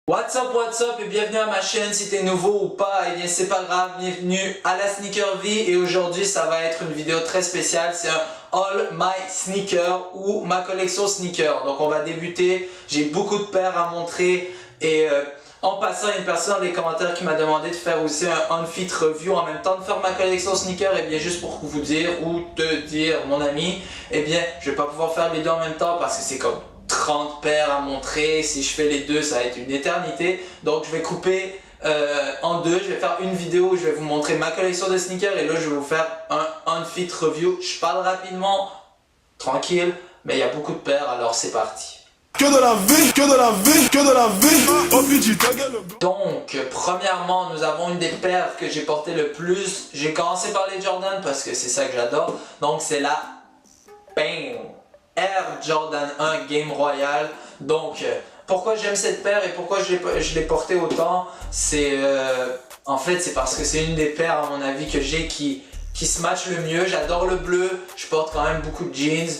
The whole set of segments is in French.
What's up et bienvenue à ma chaîne. Si t'es nouveau ou pas, eh bien c'est pas grave, bienvenue à la Sneaker Vie. Et aujourd'hui ça va être une vidéo très spéciale, c'est un All My Sneaker ou ma collection sneaker. Donc on va débuter, j'ai beaucoup de paires à montrer et en passant, il y a une personne dans les commentaires qui m'a demandé de faire aussi un on-fit review en même temps de faire ma collection sneaker. Et bien juste pour vous dire ou te dire mon ami, et bien je vais pas pouvoir faire les deux en même temps parce que c'est comme 30 paires à montrer. Si je fais les deux, ça va être une éternité. Donc je vais couper en deux. Je vais faire une vidéo où je vais vous montrer ma collection de sneakers et là je vais vous faire un on-fit review. Je parle rapidement, tranquille, mais il y a beaucoup de paires, alors c'est parti. Que de la vie, que de la vie, que de la vie. Oh, Fidji, ta gueule. Donc, premièrement, nous avons une des paires que j'ai portées le plus. J'ai commencé par les Jordan parce que c'est ça que j'adore. Donc, c'est la BAM Air Jordan 1 Game Royale. Donc, pourquoi j'aime cette paire et pourquoi je l'ai portée autant, c'est en fait, c'est parce que c'est une des paires, à mon avis, que j'ai qui se match le mieux. J'adore le bleu. Je porte quand même beaucoup de jeans.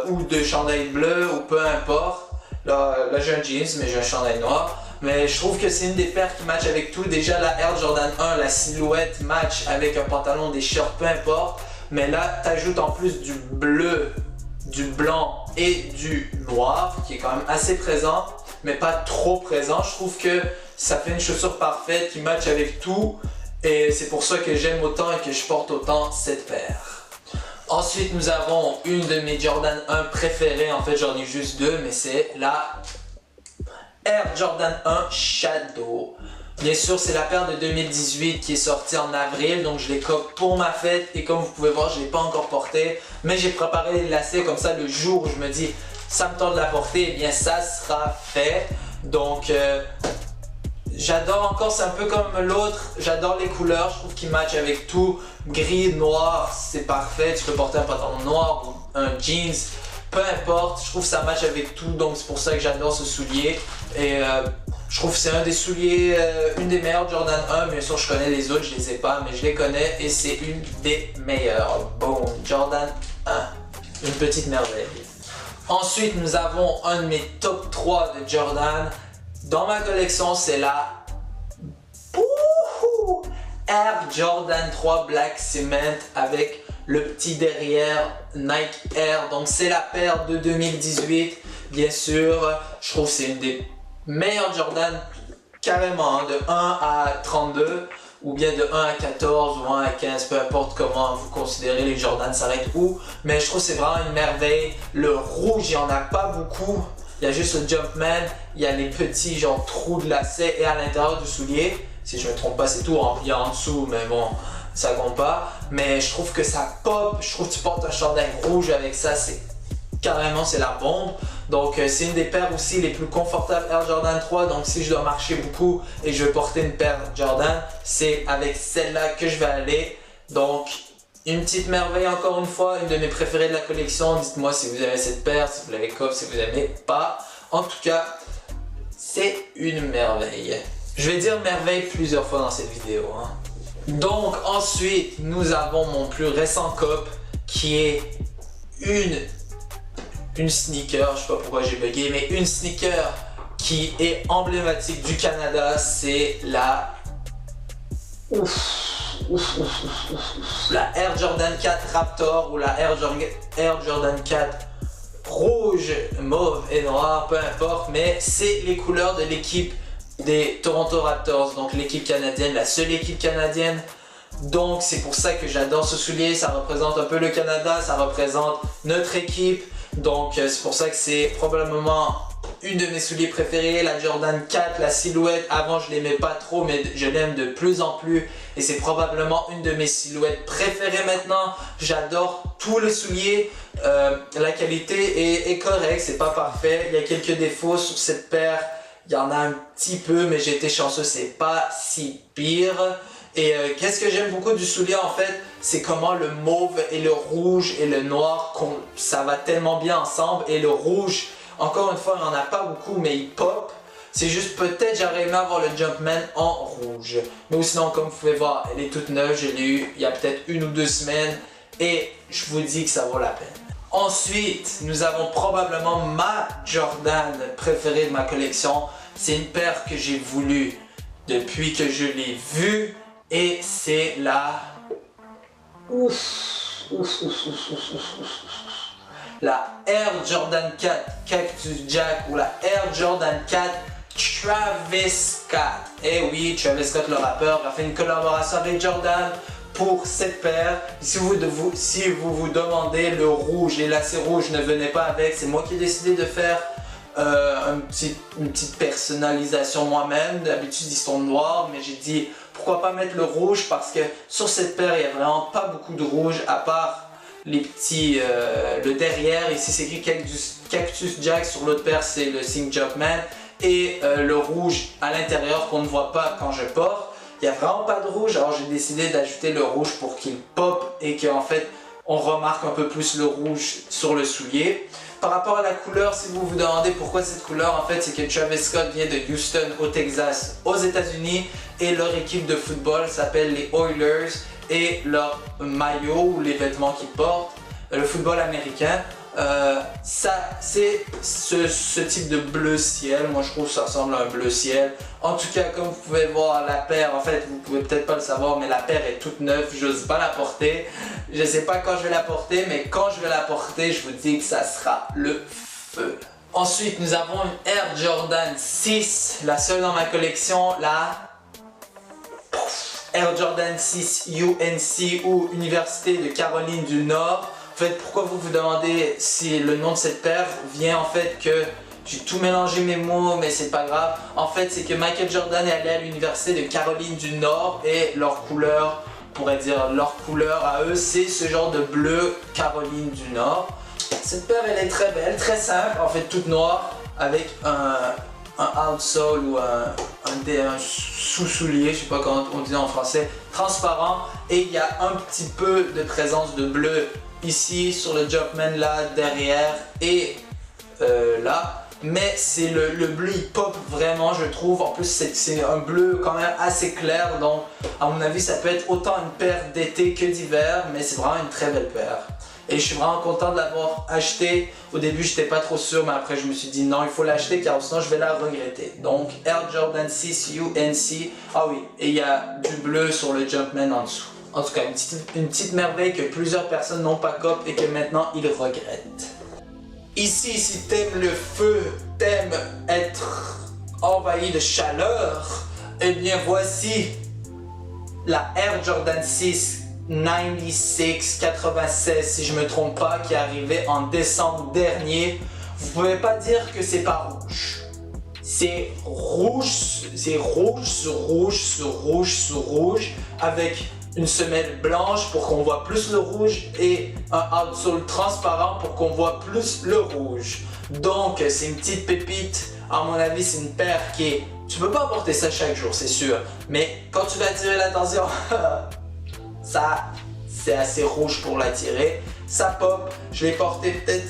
Ou de chandail bleu ou peu importe. Là j'ai un jeans mais j'ai un chandail noir. Mais je trouve que c'est une des paires qui match avec tout. Déjà la Air Jordan 1, la silhouette match avec un pantalon, des shorts, peu importe. Mais là t'ajoutes en plus du bleu, du blanc et du noir qui est quand même assez présent mais pas trop présent. Je trouve que ça fait une chaussure parfaite qui match avec tout. Et c'est pour ça que j'aime autant et que je porte autant cette paire. Ensuite, nous avons une de mes Jordan 1 préférées. En fait, j'en ai juste deux, mais c'est la Air Jordan 1 Shadow. Bien sûr, c'est la paire de 2018 qui est sortie en avril, donc je l'ai coque pour ma fête. Et comme vous pouvez voir, je ne l'ai pas encore portée, mais j'ai préparé les lacets comme ça le jour où je me dis ça me tente de la porter, et bien ça sera fait. Donc, j'adore encore, c'est un peu comme l'autre, j'adore les couleurs, je trouve qu'ils matchent avec tout. Gris, noir, c'est parfait, tu peux porter un pantalon noir ou un jeans, peu importe, je trouve que ça match avec tout, donc c'est pour ça que j'adore ce soulier. Et je trouve que c'est un des souliers, une des meilleures Jordan 1, bien sûr je connais les autres, je les ai pas, mais je les connais et c'est une des meilleures. Boom, Jordan 1, une petite merveille. Ensuite nous avons un de mes top 3 de Jordan. Dans ma collection, c'est la Air Jordan 3 Black Cement avec le petit derrière Nike Air. Donc c'est la paire de 2018, bien sûr. Je trouve que c'est une des meilleures Jordan, carrément, hein, de 1 à 32 ou bien de 1 à 14 ou 1 à 15, peu importe comment vous considérez, les Jordan s'arrêtent où. Mais je trouve que c'est vraiment une merveille. Le rouge, il n'y en a pas beaucoup. Il y a juste le Jumpman, il y a les petits genre trous de lacets et à l'intérieur du soulier. Si je me trompe pas, c'est tout. Il y a en dessous, mais bon, ça compte pas. Mais je trouve que ça pop. Je trouve que tu portes un chandail rouge avec ça, c'est carrément c'est la bombe. Donc c'est une des paires aussi les plus confortables Air Jordan 3. Donc si je dois marcher beaucoup et je veux porter une paire Jordan, c'est avec celle-là que je vais aller. Donc une petite merveille encore une fois, une de mes préférées de la collection. Dites-moi si vous avez cette paire, si vous l'avez cope, si vous n'aimez pas. En tout cas, c'est une merveille. Je vais dire merveille plusieurs fois dans cette vidéo. Hein. Donc ensuite, nous avons mon plus récent cop qui est une sneaker. Je sais pas pourquoi j'ai bugué, mais une sneaker qui est emblématique du Canada. C'est la... la Air Jordan 4 Raptor ou la Air Jordan 4 rouge, mauve et noir, peu importe, mais c'est les couleurs de l'équipe des Toronto Raptors, donc l'équipe canadienne, la seule équipe canadienne. Donc c'est pour ça que j'adore ce soulier, ça représente un peu le Canada, ça représente notre équipe. Donc c'est pour ça que c'est probablement une de mes souliers préférés, la Jordan 4, la silhouette. Avant je l'aimais pas trop, mais je l'aime de plus en plus et c'est probablement une de mes silhouettes préférées maintenant. J'adore tous les souliers, la qualité est correcte, c'est pas parfait, il y a quelques défauts sur cette paire, il y en a un petit peu, mais j'ai été chanceux, c'est pas si pire. Et qu'est-ce que j'aime beaucoup du soulier en fait, c'est comment le mauve et le rouge et le noir, ça va tellement bien ensemble. Et le rouge, encore une fois, il n'y en a pas beaucoup, mais il pop. C'est juste peut-être j'aurais aimé avoir le Jumpman en rouge. Mais sinon, comme vous pouvez voir, elle est toute neuve, je l'ai eu il y a peut-être 1 ou 2 semaines. Et je vous dis que ça vaut la peine. Ensuite, nous avons probablement ma Jordan préférée de ma collection. c'est une paire que j'ai voulu depuis que je l'ai vue et c'est la... La Air Jordan 4 Cactus Jack ou la Air Jordan 4 Travis Scott. Eh oui, Travis Scott le rappeur a fait une collaboration avec Jordan pour cette paire. Si vous vous demandez, le rouge, les lacets rouges ne venaient pas avec, c'est moi qui ai décidé de faire une petite personnalisation moi-même. D'habitude ils sont noirs, mais j'ai dit pourquoi pas mettre le rouge parce que sur cette paire il n'y a vraiment pas beaucoup de rouge à part les petits, le derrière. Ici c'est écrit Cactus Jack, sur l'autre paire c'est le signe Jumpman et le rouge à l'intérieur qu'on ne voit pas quand je porte. Il n'y a vraiment pas de rouge, alors j'ai décidé d'ajouter le rouge pour qu'il pop et qu'en fait on remarque un peu plus le rouge sur le soulier. Par rapport à la couleur, si vous vous demandez pourquoi cette couleur, en fait c'est que Travis Scott vient de Houston au Texas aux États-Unis et leur équipe de football s'appelle les Oilers et leur maillot ou les vêtements qu'ils portent, le football américain, c'est ce type de bleu ciel. Moi je trouve que ça ressemble à un bleu ciel. En tout cas, comme vous pouvez voir, la paire, en fait vous pouvez peut-être pas le savoir, mais la paire est toute neuve, j'ose pas la porter. Je sais pas quand je vais la porter, mais quand je vais la porter, je vous dis que ça sera le feu. Ensuite, nous avons une Air Jordan 6, la seule dans ma collection, la Air Jordan 6 UNC ou Université de Caroline du Nord. En fait, pourquoi vous vous demandez si le nom de cette paire vient en fait que j'ai tout mélangé mes mots, mais c'est pas grave. En fait, c'est que Michael Jordan est allé à l'Université de Caroline du Nord et leur couleur, on pourrait dire leur couleur à eux, c'est ce genre de bleu Caroline du Nord. Cette paire, elle est très belle, très simple, en fait toute noire, avec un outsole ou un sous-soulier, je sais pas comment on dit en français, transparent, et il y a un petit peu de présence de bleu ici sur le Jumpman là derrière et là, mais c'est le bleu il pop vraiment je trouve. En plus c'est un bleu quand même assez clair, donc à mon avis ça peut être autant une paire d'été que d'hiver, mais c'est vraiment une très belle paire. Et je suis vraiment content de l'avoir acheté. Au début j'étais pas trop sûr, mais après je me suis dit non, il faut l'acheter car sinon je vais la regretter. Donc Air Jordan 6 UNC, ah oui, et il y a du bleu sur le Jumpman en dessous. En tout cas, une petite merveille que plusieurs personnes n'ont pas cop et que maintenant ils regrettent. Ici, si t'aimes le feu, t'aimes être envahi de chaleur, eh bien voici la Air Jordan 6 96 si je me trompe pas, qui est arrivée en décembre dernier. Vous pouvez pas dire que c'est pas rouge. C'est rouge sur rouge sur rouge sur rouge avec une semelle blanche pour qu'on voit plus le rouge et un outsole transparent pour qu'on voit plus le rouge. Donc c'est une petite pépite. À mon avis c'est une paire qui est... Tu peux pas porter ça chaque jour c'est sûr, mais quand tu vas attirer l'attention, ça c'est assez rouge pour l'attirer. Ça pop, je l'ai porté peut-être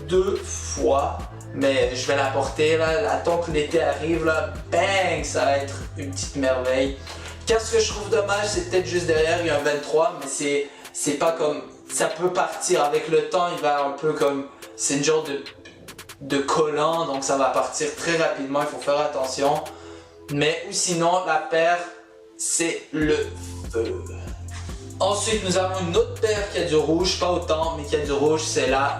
2 fois, mais je vais la porter là, attends que l'été arrive là, bang, ça va être une petite merveille. Qu'est-ce que je trouve dommage, c'est peut-être juste derrière, il y a un 23, mais c'est pas comme... Ça peut partir avec le temps, il va un peu comme... C'est une genre de collant, donc ça va partir très rapidement, il faut faire attention. Mais ou sinon, la paire, c'est le feu. Ensuite, nous avons une autre paire qui a du rouge, pas autant, mais qui a du rouge, c'est la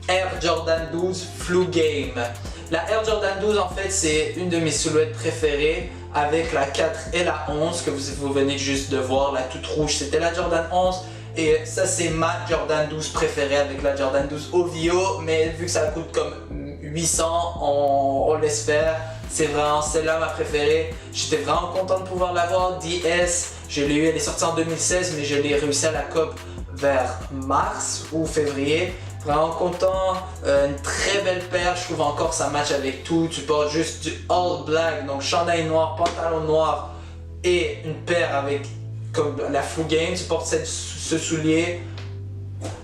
Air Jordan 12 Flu Game. La Air Jordan 12, en fait, c'est une de mes silhouettes préférées, avec la 4 et la 11 que vous venez juste de voir, la toute rouge c'était la Jordan 11 et ça c'est ma Jordan 12 préférée avec la Jordan 12 OVO, mais vu que ça coûte comme 800 on laisse faire. C'est vraiment celle-là ma préférée, j'étais vraiment content de pouvoir l'avoir. DS, je l'ai eu, elle est sortie en 2016 mais je l'ai réussi à la COP vers mars ou février. Vraiment content, une très belle paire, je trouve encore ça match avec tout. Tu portes juste du all black, donc chandail noir, pantalon noir et une paire avec comme la Flu Game. Tu portes ce soulier,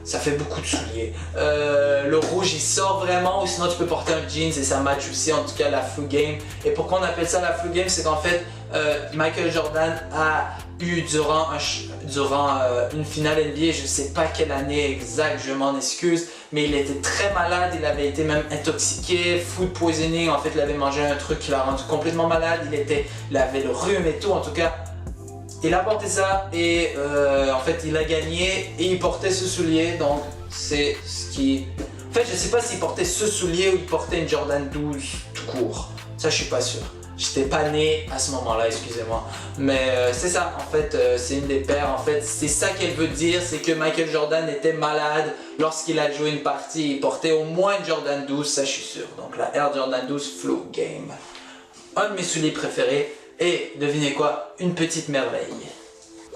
ça fait beaucoup de souliers. Le rouge il sort vraiment, ou sinon tu peux porter un jeans et ça match aussi, en tout cas la Flu Game. Et pourquoi on appelle ça la Flu Game, c'est qu'en fait Michael Jordan a eu durant une finale NBA, je sais pas quelle année exacte, je m'en excuse, mais il était très malade, il avait été même intoxiqué, food poisoning, en fait il avait mangé un truc qui l'a rendu complètement malade, il avait le rhume et tout, en tout cas. Il a porté ça et en fait il a gagné et il portait ce soulier, donc c'est ce qui... En fait je sais pas s'il portait ce soulier ou il portait une Jordan 12 tout court, ça je suis pas sûr. J'étais pas né à ce moment-là, excusez-moi. Mais c'est ça, en fait, c'est une des paires. En fait, c'est ça qu'elle veut dire, c'est que Michael Jordan était malade lorsqu'il a joué une partie. Il portait au moins une Jordan 12, ça je suis sûr. Donc la Air Jordan 12 Flu Game. Un de mes souliers préférés. Et devinez quoi, une petite merveille.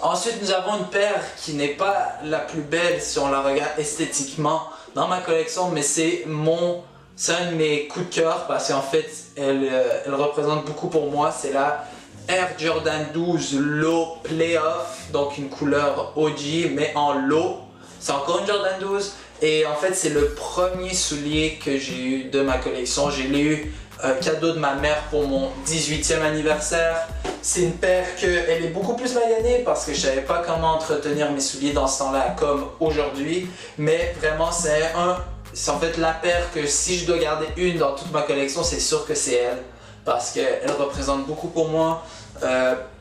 Ensuite, nous avons une paire qui n'est pas la plus belle si on la regarde esthétiquement dans ma collection, mais c'est un de mes coups de cœur parce qu'en fait, elle représente beaucoup pour moi. C'est la Air Jordan 12 Low Playoff, donc une couleur OG mais en low. C'est encore une Jordan 12 et en fait, c'est le premier soulier que j'ai eu de ma collection. Je l'ai eu cadeau de ma mère pour mon 18e anniversaire. C'est une paire elle est beaucoup plus maganée parce que je savais pas comment entretenir mes souliers dans ce temps-là comme aujourd'hui. Mais vraiment c'est en fait la paire que si je dois garder une dans toute ma collection, c'est sûr que c'est elle. Parce qu'elle représente beaucoup pour moi.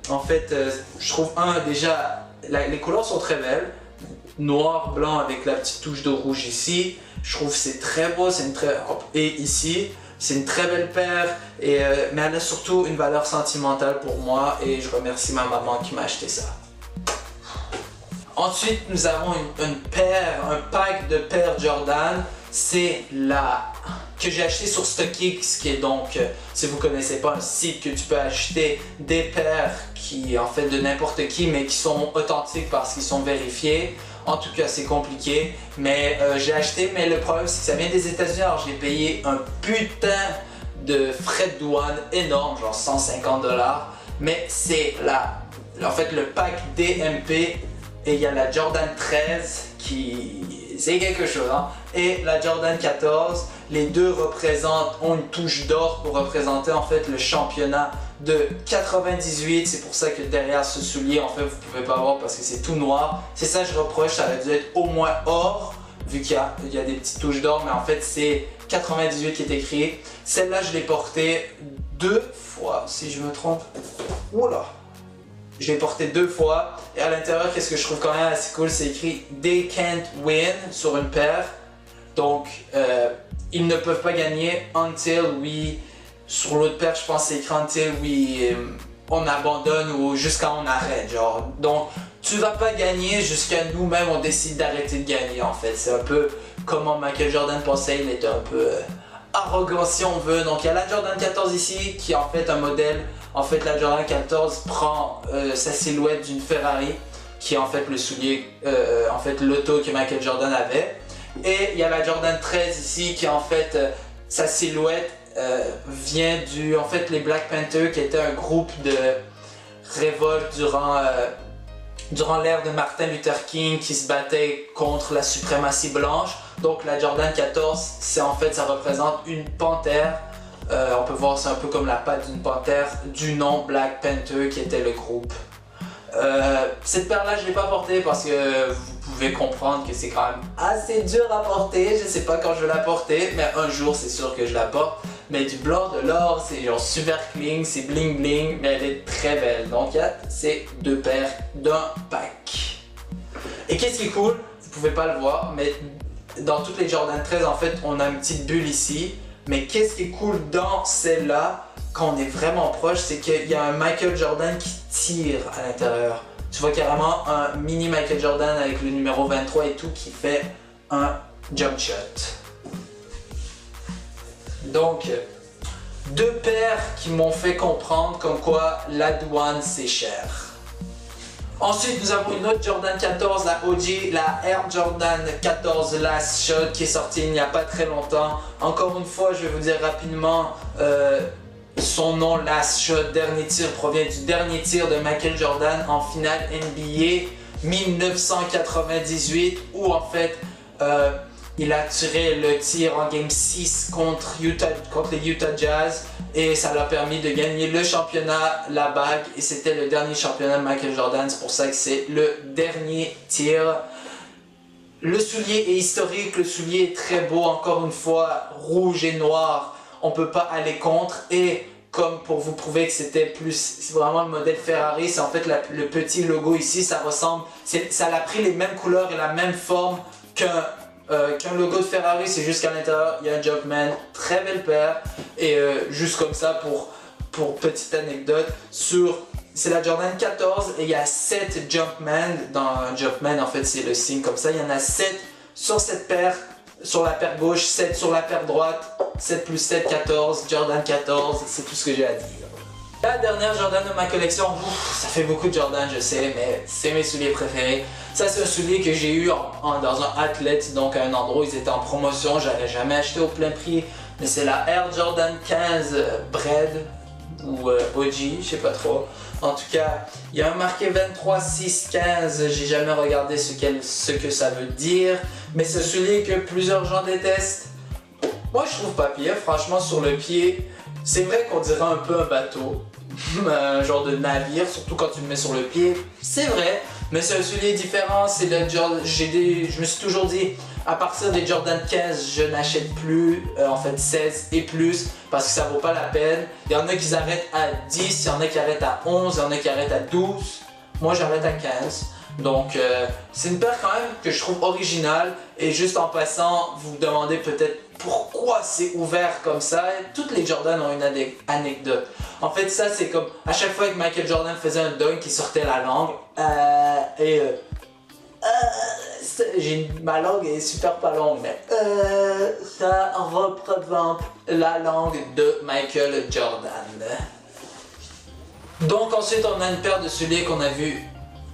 En fait, je trouve déjà, les couleurs sont très belles. Noir, blanc avec la petite touche de rouge ici. Je trouve que c'est très beau, et ici. C'est une très belle paire, mais elle a surtout une valeur sentimentale pour moi et je remercie ma maman qui m'a acheté ça. Ensuite, nous avons un pack de paires Jordan. C'est que j'ai acheté sur StockX, qui est donc, si vous ne connaissez pas, un site que tu peux acheter des paires qui, en fait, de n'importe qui, mais qui sont authentiques parce qu'ils sont vérifiés. En tout cas, c'est compliqué, mais j'ai acheté, mais le problème c'est que ça vient des États-Unis, alors j'ai payé un putain de frais de douane énorme, genre 150 $, mais c'est en fait le pack DMP et il y a la Jordan 13 c'est quelque chose, hein, et la Jordan 14, les deux ont une touche d'or pour représenter en fait le championnat de 98, c'est pour ça que derrière ce soulier, en fait, vous pouvez pas voir parce que c'est tout noir. C'est ça que je reproche, ça aurait dû être au moins or, vu qu'il y a des petites touches d'or, mais en fait c'est 98 qui est écrit. Celle-là, je l'ai portée 2 fois, si je me trompe. Oula! Je l'ai portée 2 fois, et à l'intérieur, qu'est-ce que je trouve quand même assez cool, c'est écrit « They can't win » sur une paire. Donc, ils ne peuvent pas gagner until we... Sur l'autre paire, je pense que c'est écrit until on abandonne ou jusqu'à on arrête, genre. Donc, tu vas pas gagner jusqu'à nous-mêmes, on décide d'arrêter de gagner, en fait. C'est un peu comment Michael Jordan pensait, il était un peu arrogant, si on veut. Donc, il y a la Jordan 14 ici, qui est en fait un modèle. En fait, la Jordan 14 prend sa silhouette d'une Ferrari, qui est en fait le soulier, en fait l'auto que Michael Jordan avait. Et il y a la Jordan 13 ici, qui en fait, sa silhouette vient en fait, les Black Panthers, qui étaient un groupe de révolte durant l'ère de Martin Luther King, qui se battait contre la suprématie blanche. Donc la Jordan 14, c'est en fait, ça représente une panthère. On peut voir, c'est un peu comme la patte d'une panthère, du nom Black Panther, qui était le groupe. Cette paire-là, je ne l'ai pas portée parce que vous pouvez comprendre que c'est quand même assez dur à porter. Je ne sais pas quand je vais la porter, mais un jour, c'est sûr que je la porte. Mais du blanc, de l'or, c'est genre super clean, c'est bling bling, mais elle est très belle. Donc, il y a ces 2 paires d'un pack. Et qu'est-ce qui est cool, vous pouvez pas le voir, mais dans toutes les Jordan 13, en fait, on a une petite bulle ici. Mais qu'est-ce qui est cool dans celle-là, quand on est vraiment proche, c'est qu'il y a un Michael Jordan qui tire à l'intérieur. Tu vois carrément un mini Michael Jordan avec le numéro 23 et tout qui fait un jump shot. Donc, 2 paires qui m'ont fait comprendre comme quoi la douane c'est cher. Ensuite, nous avons une autre Jordan 14, la OG, la Air Jordan 14 Last Shot qui est sortie il n'y a pas très longtemps. Encore une fois, je vais vous dire rapidement, son nom Last Shot, dernier tir, provient du dernier tir de Michael Jordan en finale NBA 1998 où en fait Il a tiré le tir en Game 6 contre les Utah Jazz et ça l'a permis de gagner le championnat, la bague, et c'était le dernier championnat de Michael Jordan, c'est pour ça que c'est le dernier tir. Le soulier est historique, le soulier est très beau, encore une fois, rouge et noir, on peut pas aller contre, et comme pour vous prouver que c'était vraiment le modèle Ferrari, c'est en fait le petit logo ici, ça ressemble, ça a pris les mêmes couleurs et la même forme qu'un logo de Ferrari, c'est juste qu'à l'intérieur il y a un Jumpman, très belle paire, et juste comme ça pour petite anecdote, c'est la Jordan 14 et il y a 7 Jumpman, dans un Jumpman en fait c'est le signe comme ça, il y en a 7 sur cette paire, sur la paire gauche, 7 sur la paire droite, 7 plus 7, 14, Jordan 14, c'est tout ce que j'ai à dire. La dernière Jordan de ma collection, ça fait beaucoup de Jordan je sais, mais c'est mes souliers préférés. Ça c'est un soulier que j'ai eu dans un outlet, donc à un endroit où ils étaient en promotion, j'avais jamais acheté au plein prix. Mais c'est la Air Jordan 15 Bread ou OG, je sais pas trop. En tout cas, il y a un marqué 23 6 15, j'ai jamais regardé ce que ça veut dire. Mais c'est un soulier que plusieurs gens détestent. Moi je trouve pas pire, franchement sur le pied, c'est vrai qu'on dirait un peu un bateau. Un genre de navire, surtout quand tu le mets sur le pied. C'est vrai, mais c'est un soulier différent. C'est le Jordan. Je me suis toujours dit, à partir des Jordan 15, je n'achète plus, en fait 16 et plus, parce que ça vaut pas la peine. Il y en a qui arrêtent à 10, il y en a qui arrêtent à 11, il y en a qui arrêtent à 12. Moi j'arrête à 15. Donc c'est une paire quand même que je trouve originale. Et juste en passant, vous vous demandez peut-être pourquoi c'est ouvert comme ça. Toutes les Jordan ont une anecdote. En fait ça c'est comme à chaque fois que Michael Jordan faisait un dunk, il sortait la langue. Ma langue est super pas longue, mais ça représente la langue de Michael Jordan. Donc ensuite on a une paire de souliers qu'on a vu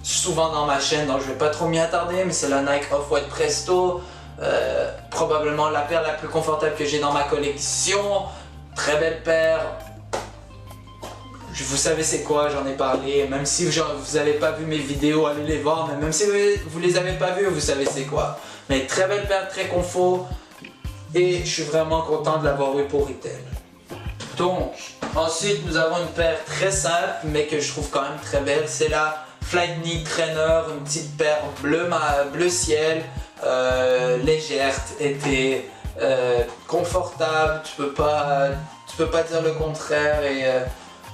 souvent dans ma chaîne, donc je vais pas trop m'y attarder, mais c'est la Nike Off-White Presto, probablement la paire la plus confortable que j'ai dans ma collection. Très belle paire. Vous savez c'est quoi, j'en ai parlé, même si vous avez pas vu mes vidéos, allez les voir, mais même si vous les avez pas vues, vous savez c'est quoi. Mais très belle paire, très confort, et je suis vraiment content de l'avoir eu pour retail. Donc, ensuite nous avons une paire très simple, mais que je trouve quand même très belle, c'est la Flyknit Trainer, une petite paire bleu ciel, légère, été, confortable, tu peux pas dire le contraire, et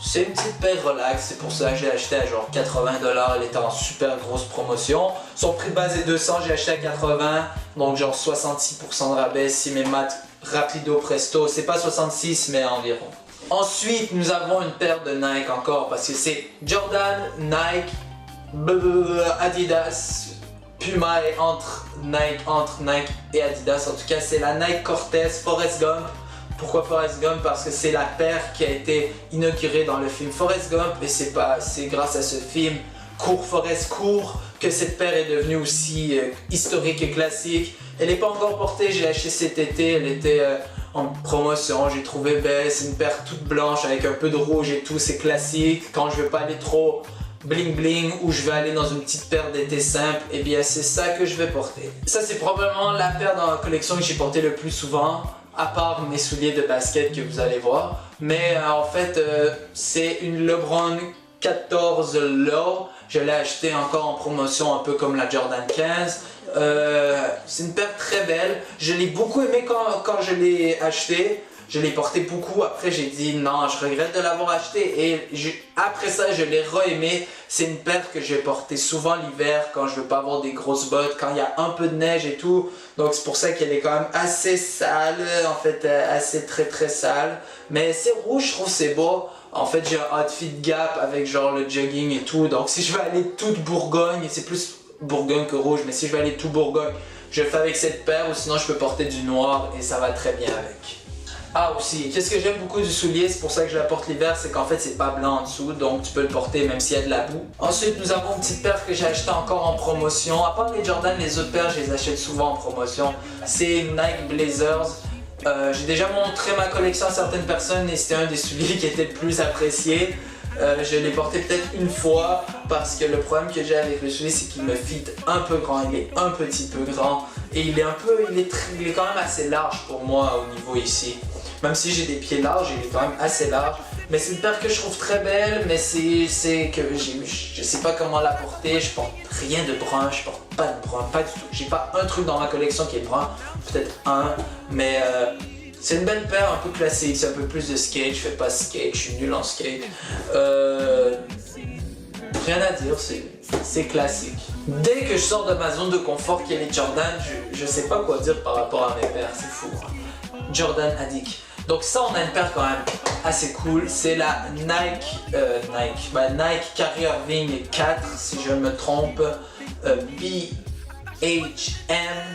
c'est une petite paire relax, c'est pour ça que j'ai acheté à genre 80$, elle était en super grosse promotion. Son prix de base est 200, j'ai acheté à 80, donc genre 66% de rabais si mes maths rapido presto, c'est pas 66 mais environ. Ensuite nous avons une paire de Nike encore, parce que c'est Jordan, Nike, Adidas, Puma et entre Nike et Adidas. En tout cas c'est la Nike Cortez Forrest Gump. Pourquoi Forrest Gump? Parce que c'est la paire qui a été inaugurée dans le film Forrest Gump, et c'est grâce à ce film Cours Forrest Cours que cette paire est devenue aussi historique et classique. Elle n'est pas encore portée, je l'ai achetée cet été, elle était en promotion, j'ai trouvé belle, c'est une paire toute blanche avec un peu de rouge et tout, c'est classique. Quand je veux pas aller trop bling bling ou je vais aller dans une petite paire d'été simple, et bien c'est ça que je vais porter. Ça c'est probablement la paire dans la collection que j'ai portée le plus souvent, à part mes souliers de basket que vous allez voir. Mais en fait c'est une LeBron 14 Low, je l'ai acheté encore en promotion un peu comme la Jordan 15. C'est une paire très belle, je l'ai beaucoup aimé quand je l'ai acheté. Je l'ai porté beaucoup, après j'ai dit non, je regrette de l'avoir acheté, et après ça je l'ai re-aimé. C'est une paire que je vais porter souvent l'hiver quand je veux pas avoir des grosses bottes, quand il y a un peu de neige et tout. Donc c'est pour ça qu'elle est quand même assez sale, en fait assez très sale. Mais c'est rouge, je trouve c'est beau. En fait j'ai un outfit Gap avec genre le jogging et tout, donc si je veux aller toute Bourgogne, c'est plus Bourgogne que rouge, mais si je veux aller tout Bourgogne, je le fais avec cette paire, ou sinon je peux porter du noir et ça va très bien avec. Ah aussi, qu'est-ce que j'aime beaucoup du soulier, c'est pour ça que je la porte l'hiver, c'est qu'en fait c'est pas blanc en dessous, donc tu peux le porter même s'il y a de la boue. Ensuite nous avons une petite paire que j'ai achetée encore en promotion. À part les Jordan, les autres paires je les achète souvent en promotion. C'est Nike Blazers. J'ai déjà montré ma collection à certaines personnes et c'était un des souliers qui était le plus apprécié. Je l'ai porté peut-être une fois parce que le problème que j'ai avec le soulier, c'est qu'il me fit un peu grand, il est un petit peu grand et il est quand même assez large pour moi au niveau ici. Même si j'ai des pieds larges, il est quand même assez large. Mais c'est une paire que je trouve très belle, mais c'est que je sais pas comment la porter. Je porte rien de brun, je porte pas de brun, pas du tout. J'ai pas un truc dans ma collection qui est brun, peut-être un, mais c'est une belle paire, un peu classique, c'est un peu plus de skate. Je fais pas skate, je suis nul en skate. Rien à dire, c'est classique. Dès que je sors de ma zone de confort qui est les Jordan, je sais pas quoi dire par rapport à mes paires, c'est fou. Jordan addict. Donc ça, on a une paire quand même assez cool, c'est la Nike Carrier 4, si je ne me trompe, BHM,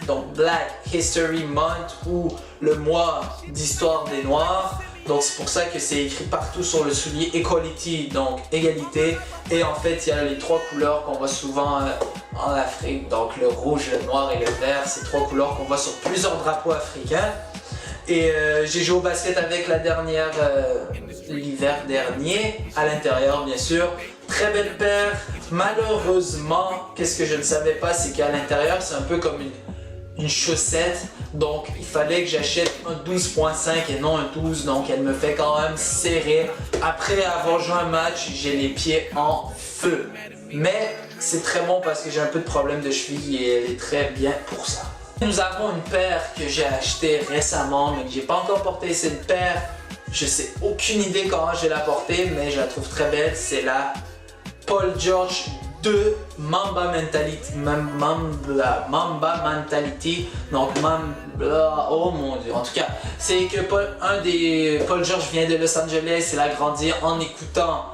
donc Black History Month, ou le mois d'histoire des Noirs. Donc c'est pour ça que c'est écrit partout sur le soulier Equality, donc égalité. Et en fait, il y a les trois couleurs qu'on voit souvent en Afrique, donc le rouge, le noir et le vert, c'est trois couleurs qu'on voit sur plusieurs drapeaux africains. Et j'ai joué au basket avec la dernière, l'hiver dernier, à l'intérieur bien sûr. Très belle paire. Malheureusement, qu'est-ce que je ne savais pas, c'est qu'à l'intérieur, c'est un peu comme une chaussette. Donc il fallait que j'achète un 12.5 et non un 12. Donc elle me fait quand même serrer. Après avoir joué un match, j'ai les pieds en feu. Mais c'est très bon parce que j'ai un peu de problème de cheville et elle est très bien pour ça. Nous avons une paire que j'ai achetée récemment mais que j'ai pas encore portée. C'est une paire, je sais aucune idée comment je vais la porter, mais je la trouve très belle. C'est la Paul George 2 Mamba Mentality. Mamba Mentality. Donc Mamba, oh mon dieu. En tout cas, c'est que Paul George vient de Los Angeles. Il a grandi en écoutant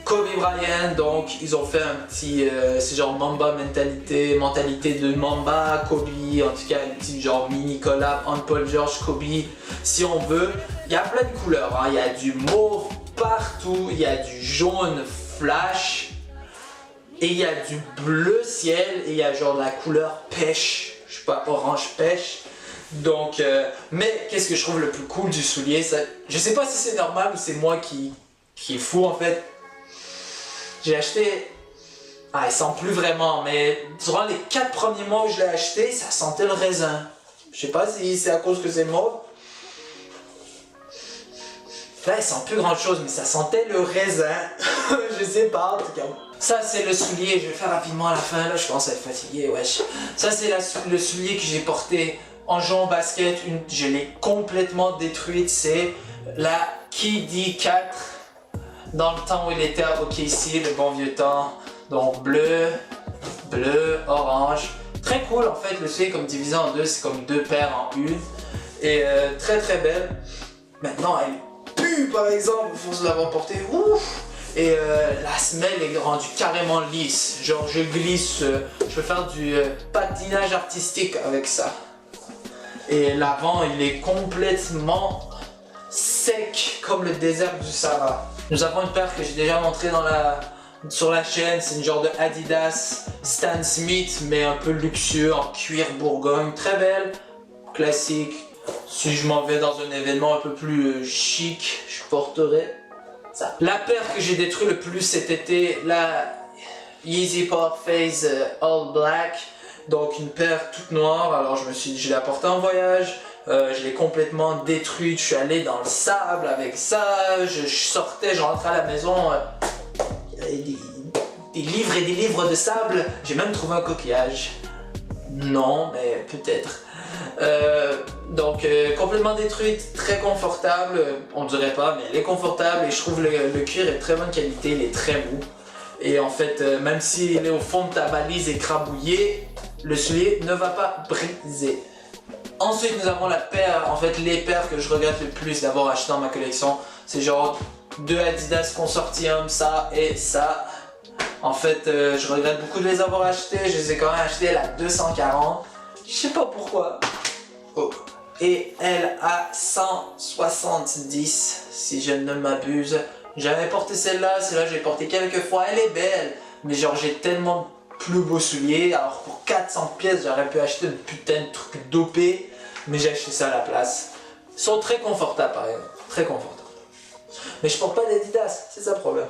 Kobe Bryant, donc ils ont fait un petit, c'est genre Mamba mentalité de Mamba, Kobe, en tout cas un petit genre mini collab entre Paul George, Kobe, si on veut. Il y a plein de couleurs, hein. Il y a du mauve partout, il y a du jaune flash, et il y a du bleu ciel, et il y a genre la couleur pêche, je sais pas, orange pêche. Donc, mais qu'est-ce que je trouve le plus cool du soulier, ça, je sais pas si c'est normal ou c'est moi qui est fou en fait. J'ai acheté, il sent plus vraiment, mais durant les 4 premiers mois où je l'ai acheté, ça sentait le raisin. Je sais pas si c'est à cause que c'est mauve. Là, il sent plus grand chose, mais ça sentait le raisin. Je sais pas, en tout cas. Ça, c'est le soulier, je vais faire rapidement à la fin, là, je commence à être fatigué, wesh. Ça, c'est le soulier que j'ai porté en jouant au basket, je l'ai complètement détruite, c'est la KD 4. Dans le temps où il était à OKC, le bon vieux temps. Donc bleu, orange. Très cool en fait, le soulier est comme divisé en deux, c'est comme deux paires en une. Et très très belle. Maintenant elle pue par exemple, il faut l'avoir portée. Ouf. Et la semelle est rendue carrément lisse. Genre je glisse, je peux faire du patinage artistique avec ça. Et l'avant il est complètement sec comme le désert du Sahara. Nous avons une paire que j'ai déjà montrée sur la chaîne, c'est une genre de Adidas Stan Smith mais un peu luxueux en cuir Bourgogne, très belle, classique. Si je m'en vais dans un événement un peu plus chic, je porterai ça. La paire que j'ai détruit le plus cet été, la Yeezy Power Phase All Black, donc une paire toute noire. Alors je me suis dit, je l'ai apportée en voyage. Je l'ai complètement détruite, je suis allé dans le sable avec ça, je sortais, je rentrais à la maison, il y avait des livres et des livres de sable, j'ai même trouvé un coquillage. Non, mais peut-être. Donc complètement détruite, très confortable, on dirait pas, mais elle est confortable et je trouve le cuir est de très bonne qualité, il est très mou. Et en fait, même s'il est au fond de ta valise écrabouillé, le soulier ne va pas briser. Ensuite, nous avons la paire, en fait les paires que je regrette le plus d'avoir acheté dans ma collection. C'est genre deux Adidas Consortium, ça et ça. En fait, je regrette beaucoup de les avoir achetés. Je les ai quand même achetés à la 240. Je sais pas pourquoi. Oh. Et elle a 170, si je ne m'abuse. J'avais porté celle-là j'ai porté quelques fois. Elle est belle, mais genre j'ai tellement plus beaux souliers. Alors pour 400 pièces, j'aurais pu acheter une putain de truc dopé. Mais j'ai acheté ça à la place. Ils sont très confortables par exemple, très confortables. Mais je porte pas d'Adidas, c'est ça le problème.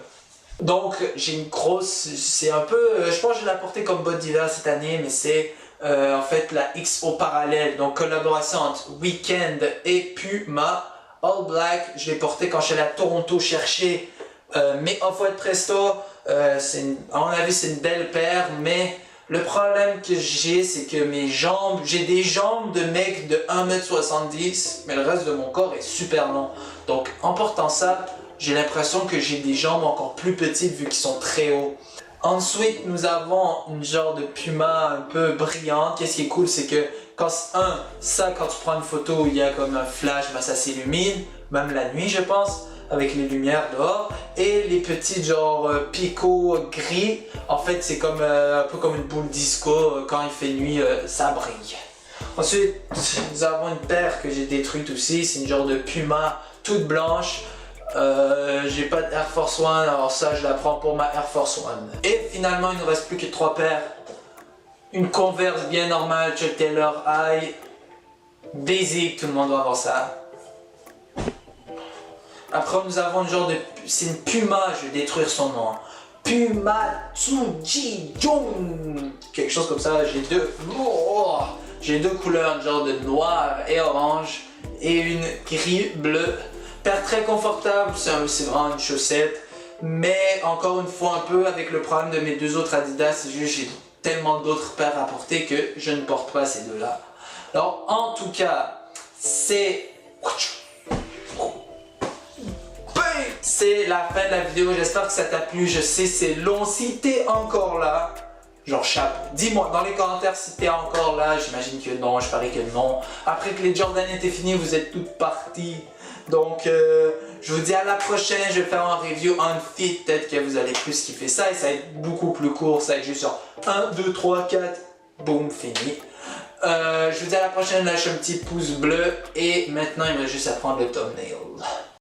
Donc j'ai une grosse, c'est un peu, je pense que je l'ai apporté comme botte d'hiver cette année, mais c'est en fait la XO parallèle, donc collaboration entre Weeknd et Puma, All Black. Je l'ai porté quand je suis allé à Toronto chercher mes Off-White Presto. À mon avis c'est une belle paire, mais le problème que j'ai, c'est que mes jambes, j'ai des jambes de mec de 1m70, mais le reste de mon corps est super long. Donc en portant ça, j'ai l'impression que j'ai des jambes encore plus petites vu qu'ils sont très hauts. Ensuite, nous avons une genre de Puma un peu brillante. Qu'est-ce qui est cool, c'est que quand tu prends une photo, il y a comme un flash, ben ça s'illumine, même la nuit je pense, avec les lumières dehors. Et les petits genre picots gris, en fait c'est comme un peu comme une boule disco, quand il fait nuit, ça brille. Ensuite, nous avons une paire que j'ai détruite aussi, c'est une genre de Puma toute blanche. J'ai pas de Air Force One, alors ça je la prends pour ma Air Force One. Et finalement il ne reste plus que 3 paires. Une Converse bien normale, Chuck Taylor High, basic, tout le monde doit avoir ça. Après nous avons une genre de, c'est une Puma, je vais détruire son nom. Puma Tsuji Jong, quelque chose comme ça. J'ai deux couleurs, une genre de noir et orange et une gris bleu. Paire très confortable, c'est vraiment une chaussette, mais encore une fois un peu avec le problème de mes deux autres Adidas, c'est juste j'ai tellement d'autres paires à porter que je ne porte pas ces deux-là. Alors en tout cas, c'est la fin de la vidéo, j'espère que ça t'a plu, je sais c'est long, si t'es encore là, genre chape, dis-moi dans les commentaires si t'es encore là, j'imagine que non, je parie que non. Après que les Jordan étaient finis, vous êtes toutes parties. Donc, je vous dis à la prochaine, je vais faire un review on fit, peut-être que vous allez plus kiffer ça et ça va être beaucoup plus court, ça va être juste sur 1, 2, 3, 4, boum, fini. Je vous dis à la prochaine, lâchez un petit pouce bleu et maintenant il me reste juste à prendre le thumbnail.